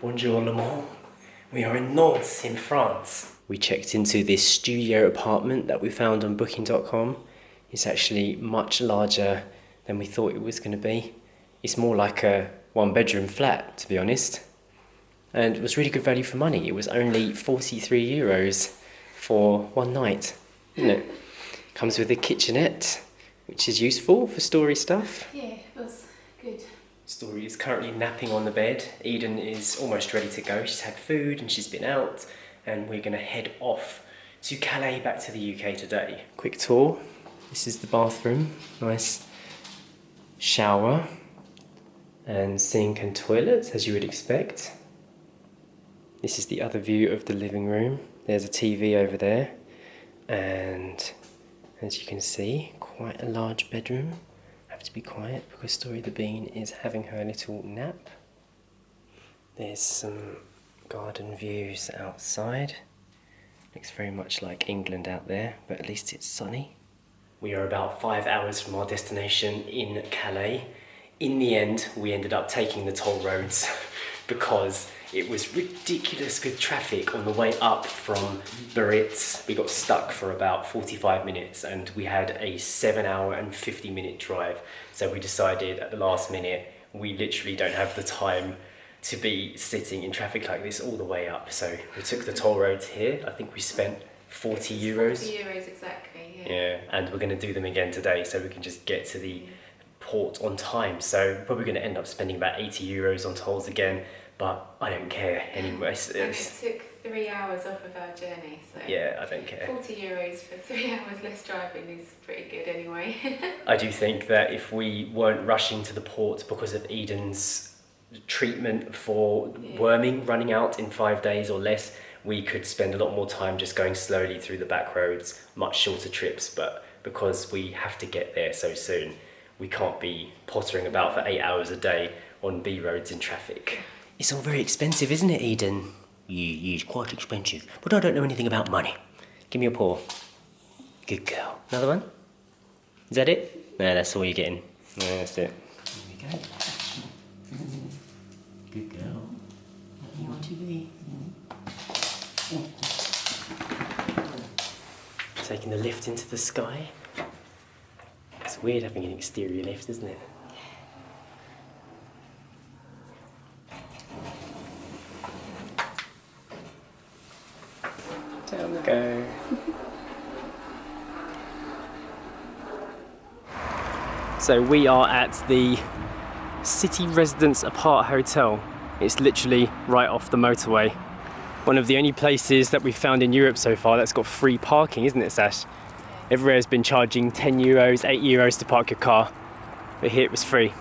Bonjour le monde. We are in Nantes in France. We checked into this studio apartment that we found on booking.com. It's actually much larger than we thought it was going to be. It's more like a one-bedroom flat, to be honest. And it was really good value for money. It was only 43 euros for one night, isn't it? Comes with a kitchenette, which is useful for Story stuff. Yeah, it was good. Story is currently napping on the bed. Eden is almost ready to go. She's had food and she's been out, and we're going to head off to Calais, back to the UK today. Quick tour. This is the bathroom. Nice shower and sink and toilet, as you would expect. This is the other view of the living room. There's a TV over there, and as you can see, quite a large bedroom. I have to be quiet because Story the Bean is having her little nap. There's some garden views outside. Looks very much like England out there, but at least it's sunny. We are about 5 hours from our destination in Calais. In the end, we ended up taking the toll roads because it was ridiculous with traffic on the way up from Biarritz. We got stuck for about 45 minutes and we had a 7-hour and 50-minute drive. So we decided at the last minute, we literally don't have the time to be sitting in traffic like this all the way up. So we took the toll roads here. I think we spent 40 euros. 40 euros exactly, yeah. Yeah, and we're going to do them again today so we can just get to the port on time. So we're probably going to end up spending about 80 euros on tolls again, but I don't care anyway. It took 3 hours off of our journey, so yeah, I don't care. 40 euros for 3 hours less driving is pretty good anyway. I do think that if we weren't rushing to the port because of Eden's treatment for worming running out in 5 days or less, we could spend a lot more time just going slowly through the back roads, much shorter trips, but because we have to get there so soon, we can't be pottering about for 8 hours a day on B roads in traffic. It's all very expensive, isn't it, Eden? Yeah, it's quite expensive, but I don't know anything about money. Give me a paw. Good girl. Another one? Is that it? No, that's all you're getting. No, that's it. There we go. Good girl. What you want to be? Taking the lift into the sky. It's weird having an exterior lift, isn't it? Down we go. So we are at the City Residence Apart Hotel. It's literally right off the motorway. One of the only places that we've found in Europe so far that's got free parking, isn't it, Sash? Everywhere has been charging 10 euros, 8 euros to park your car, but here it was free.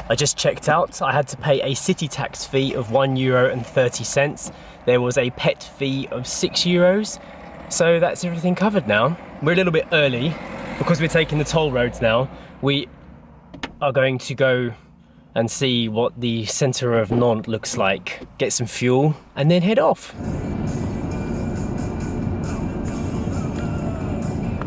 I just checked out. I had to pay a city tax fee of €1.30. There was a pet fee of 6 euros. So that's everything covered now. We're a little bit early because we're taking the toll roads now. We are going to go and see what the centre of Nantes looks like, get some fuel, and then head off.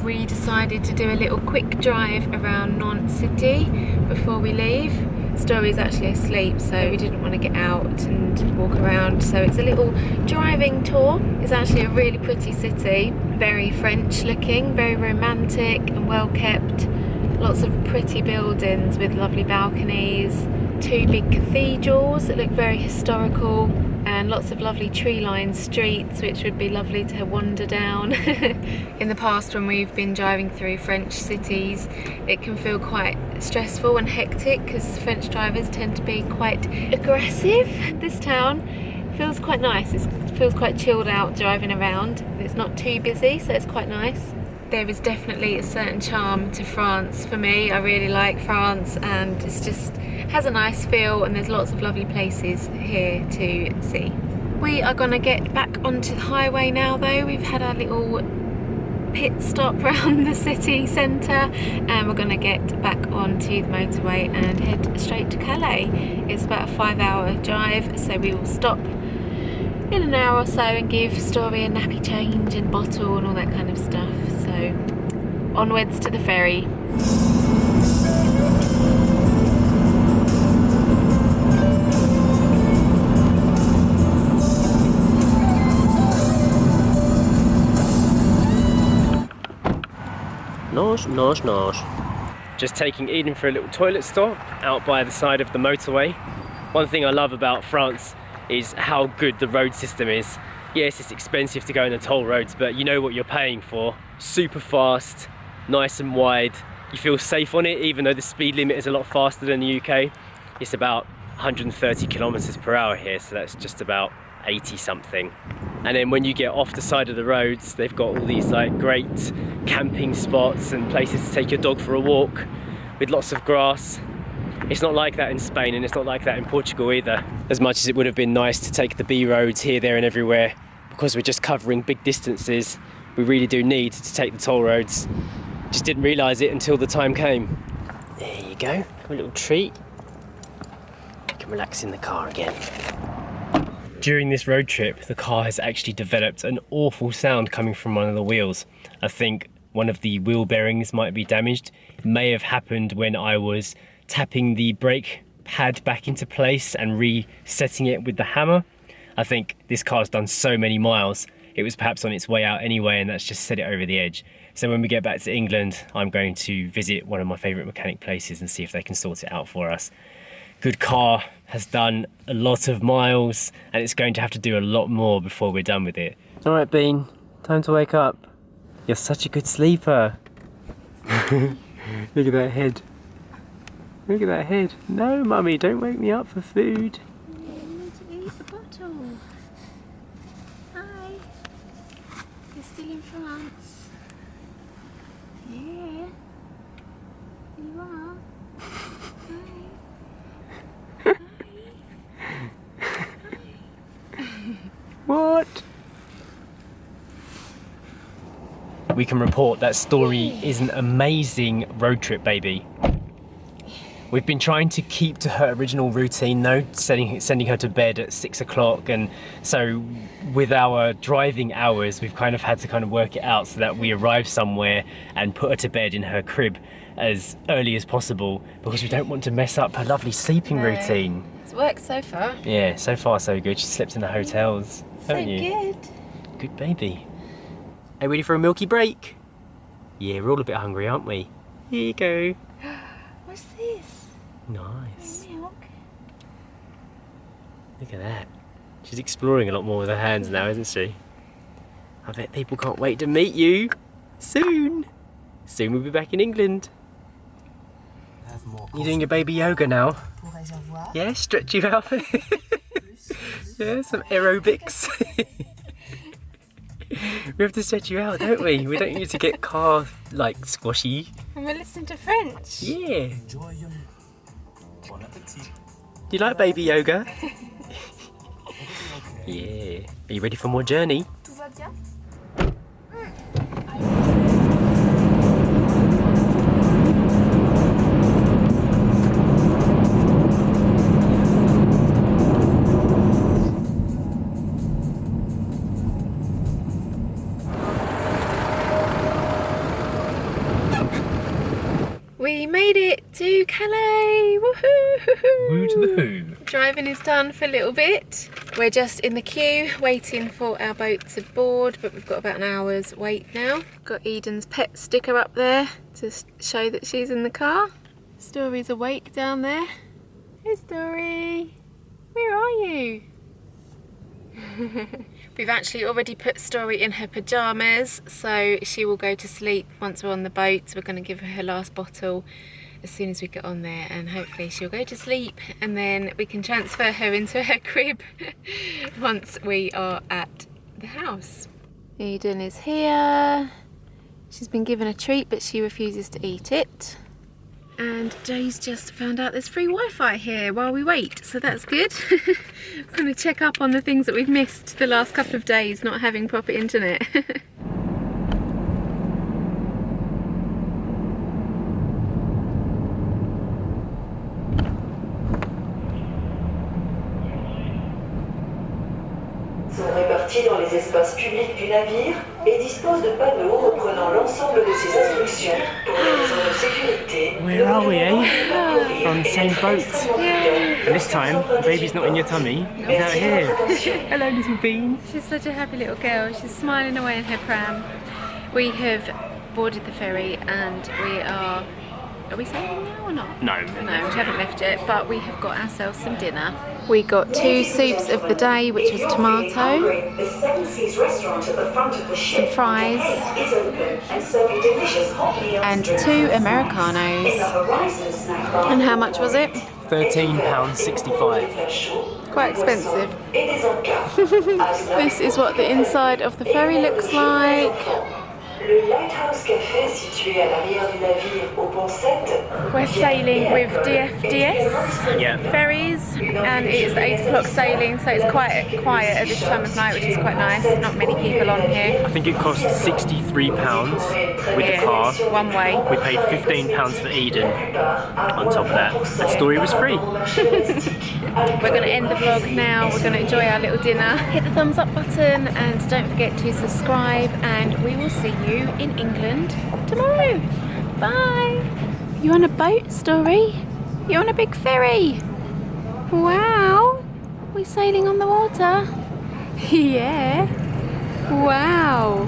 We decided to do a little quick drive around Nantes city before we leave. Story's actually asleep, so we didn't want to get out and walk around. So it's a little driving tour. It's actually a really pretty city, very French looking, very romantic and well kept. Lots of pretty buildings with lovely balconies, 2 big cathedrals that look very historical, and lots of lovely tree-lined streets which would be lovely to wander down. In the past, when we've been driving through French cities, it can feel quite stressful and hectic because French drivers tend to be quite aggressive. This town feels quite nice. It feels quite chilled out driving around. It's not too busy, so it's quite nice. There is definitely a certain charm to France for me. I really like France, and it's just has a nice feel, and there's lots of lovely places here to see. We are going to get back onto the highway now though. We've had our little pit stop around the city centre, and we're going to get back onto the motorway and head straight to Calais. It's about a 5-hour drive, so we will stop in an hour or so and give Story a nappy change and bottle and all that kind of stuff. So onwards to the ferry. Nosh, nosh, nosh. Just taking Eden for a little toilet stop out by the side of the motorway. One thing I love about France is how good the road system is. Yes, it's expensive to go on the toll roads, but you know what you're paying for. Super fast, nice and wide. You feel safe on it, even though the speed limit is a lot faster than the UK. It's about 130 kilometers per hour here, so that's just about 80 something. And then when you get off the side of the roads, they've got all these like great camping spots and places to take your dog for a walk with lots of grass. It's not like that in Spain, and it's not like that in Portugal either. As much as it would have been nice to take the B roads here, there and everywhere, because we're just covering big distances, we really do need to take the toll roads. Just didn't realise it until the time came. There you go, a little treat. You can relax in the car again. During this road trip, the car has actually developed an awful sound coming from one of the wheels. I think one of the wheel bearings might be damaged. It may have happened when I was tapping the brake pad back into place and resetting it with the hammer. I think this car's done so many miles, it was perhaps on its way out anyway, and that's just set it over the edge. So when we get back to England, I'm going to visit one of my favourite mechanic places and see if they can sort it out for us. Good car, has done a lot of miles, and it's going to have to do a lot more before we're done with it. All right, Bean, time to wake up. You're such a good sleeper. Look at that head. Look at that head. No, Mummy, don't wake me up for food. You need to eat the bottle. Hi. You're still in France. Yeah. You are. Hi. Hi. What? We can report that Story is an amazing road trip baby. We've been trying to keep to her original routine though, sending her to bed at 6 o'clock, and so with our driving hours we've kind of had to work it out so that we arrive somewhere and put her to bed in her crib as early as possible, because we don't want to mess up her lovely sleeping routine. It's worked so far. Yeah, so far so good. She slept in the hotels, haven't you? So good. Good baby. Are you ready for a milky break? Yeah, we're all a bit hungry, aren't we? Here you go. What's this? Nice. Milk. Look at that. She's exploring a lot more with her hands now, isn't she? I bet people can't wait to meet you. Soon. Soon we'll be back in England. You doing your baby yoga now? Yeah, stretch you out. Yeah, some aerobics. We have to stretch you out, don't we? We don't need to get car like squashy. And we're listening to French. Yeah. You like baby yoga? Yeah. Are you ready for more journey? We made it to Calais! Woohoo! Woo to the who. Driving is done for a little bit. We're just in the queue waiting for our boat to board, but we've got about an hour's wait now. Got Eden's pet sticker up there to show that she's in the car. Story's awake down there. Hey Story, where are you? We've actually already put Story in her pyjamas, so she will go to sleep once we're on the boat. We're going to give her her last bottle as soon as we get on there, and hopefully she'll go to sleep, and then we can transfer her into her crib once we are at the house. Eden is here. She's been given a treat, but she refuses to eat it. And Jay's just found out there's free Wi-Fi here while we wait, so that's good. I'm going to check up on the things that we've missed the last couple of days not having proper internet. Sont répartis dans les espaces publics du navire et disposent de panneaux reprenant l'ensemble de ses instructions pour des raisons de sécurité. Where are we, eh? On the same boat. And this time, the baby's not in your tummy, he's out here. Hello, little Bean. She's such a happy little girl. She's smiling away in her pram. We have boarded the ferry and we are we sailing now or not? No. No, we haven't left yet, but we have got ourselves some dinner. We got 2 soups of the day, which was tomato, some fries, and 2 Americanos. And how much was it? £13.65. Quite expensive. This is what the inside of the ferry looks like. We're sailing with DFDS ferries, and it's the 8 o'clock sailing, so it's quite quiet at this time of night, which is quite nice. Not many people on here. I think it cost £63 with the car. One way. We paid £15 for Eden on top of that. The story was free. We're going to end the vlog now. We're going to enjoy our little dinner. Hit the thumbs up button and don't forget to subscribe, and we will see you in England tomorrow. Bye. You on a boat, Story? You on a big ferry? Wow. We're sailing on the water. Yeah. Wow.